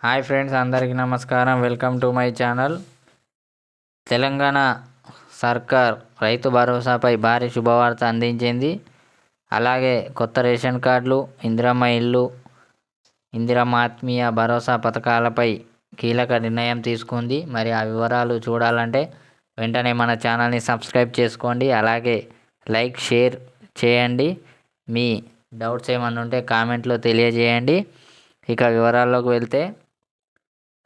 Hi friends, అందరికీ నమస్కారం. Welcome to my channel. Telangana సర్కార్ రైతు భరోసాపై భారీ శుభవార్త అందించింది. అలాగే కొత్త రేషన్ కార్డులు, ఇందిరమ్మ ఇల్లు, ఇందిరమ్మ ఆత్మీయ భరోసా పథకాలపై కీలక నిర్ణయం తీసుకుంది. మరి ఆ వివరాలు చూడాలంటే వెంటనే మన ఛానల్ని సబ్స్క్రైబ్ చేసుకోండి. అలాగే లైక్, షేర్ చేయండి. మీ డౌట్స్ ఏమన్నా ఉంటే కామెంట్లో తెలియజేయండి. ఇక వివరాల్లోకి వెళ్తే,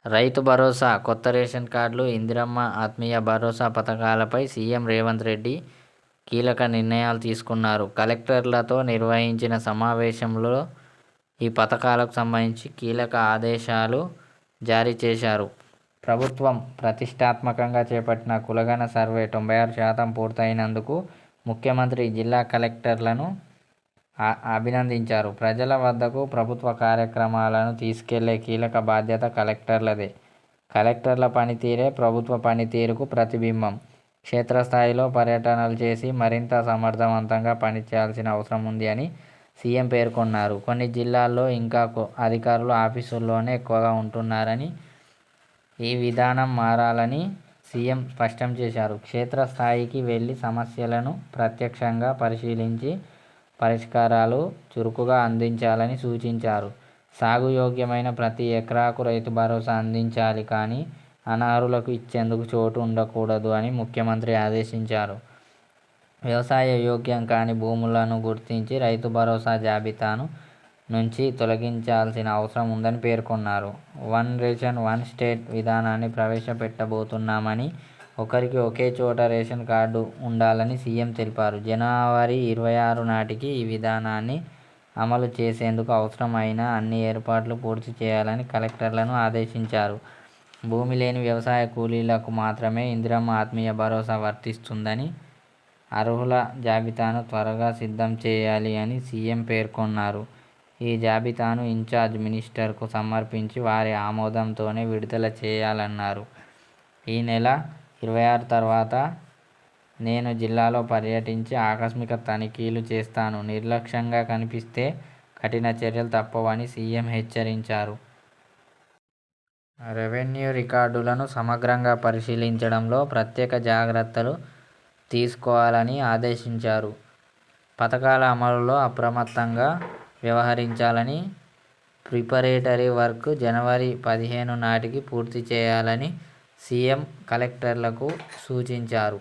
రైతు భరోసా, కొత్త రేషన్ కార్డులు, ఇందిరమ్మ ఆత్మీయ భరోసా పథకాలపై సీఎం రేవంత్ రెడ్డి కీలక నిర్ణయాలు తీసుకున్నారు. కలెక్టర్లతో నిర్వహించిన సమావేశంలో ఈ పథకాలకు సంబంధించి కీలక ఆదేశాలు జారీ చేశారు. ప్రభుత్వం ప్రతిష్టాత్మకంగా చేపట్టిన కులగణన సర్వే 96% పూర్తయినందుకు ముఖ్యమంత్రి జిల్లా కలెక్టర్లను అభినందించారు. ప్రజల వద్దకు ప్రభుత్వ కార్యక్రమాలను తీసుకెళ్లే కీలక బాధ్యత కలెక్టర్లదే. కలెక్టర్ల పనితీరే ప్రభుత్వ పనితీరుకు ప్రతిబింబం. క్షేత్రస్థాయిలో పర్యటనలు చేసి మరింత సమర్థవంతంగా పనిచేయాల్సిన అవసరం ఉంది అని సీఎం పేర్కొన్నారు. కొన్ని జిల్లాల్లో ఇంకా అధికారులు ఆఫీసుల్లోనే ఎక్కువగా ఉంటున్నారని, ఈ విధానం మారాలని సీఎం స్పష్టం చేశారు. క్షేత్రస్థాయికి వెళ్లి సమస్యలను ప్రత్యక్షంగా పరిశీలించి పరిష్కారాలు చురుకుగా అందించాలని సూచించారు. సాగు యోగ్యమైన ప్రతి ఎకరాకు రైతు భరోసా అందించాలి, కానీ అనర్హులకు ఇచ్చేందుకు చోటు ఉండకూడదు అని ముఖ్యమంత్రి ఆదేశించారు. వ్యవసాయ యోగ్యం కాని భూములను గుర్తించి రైతు భరోసా జాబితాను నుంచి తొలగించాల్సిన అవసరం ఉందని పేర్కొన్నారు. వన్ రేషన్, వన్ స్టేట్ విధానాన్ని ప్రవేశపెట్టబోతున్నామని, ఒకరికి ఒకే చోట రేషన్ కార్డు ఉండాలని సీఎం తెలిపారు. జనవరి 26 నాటికి ఈ విధానాన్ని అమలు చేసేందుకు అవసరం అయిన అన్ని ఏర్పాట్లు పూర్తి చేయాలని కలెక్టర్లను ఆదేశించారు. భూమి లేని వ్యవసాయ కూలీలకు మాత్రమే ఇందిరమ్మ ఆత్మీయ భరోసా వర్తిస్తుందని, అర్హుల జాబితాను త్వరగా సిద్ధం చేయాలి అని సీఎం పేర్కొన్నారు. ఈ జాబితాను ఇన్ఛార్జ్ మినిస్టర్కు సమర్పించి వారి ఆమోదంతోనే విడుదల చేయాలన్నారు. ఈ నెల 26 తర్వాత నేను జిల్లాలో పర్యటించి ఆకస్మిక తనిఖీలు చేస్తాను. నిర్లక్ష్యంగా కనిపిస్తే కఠిన చర్యలు తప్పవని సీఎం హెచ్చరించారు. రెవెన్యూ రికార్డులను సమగ్రంగా పరిశీలించడంలో ప్రత్యేక జాగ్రత్తలు తీసుకోవాలని ఆదేశించారు. పథకాల అమలులో అప్రమత్తంగా వ్యవహరించాలని, ప్రిపరేటరీ వర్క్ జనవరి 15 నాటికి పూర్తి చేయాలని సీఎం కలెక్టర్లకు సూచించారు.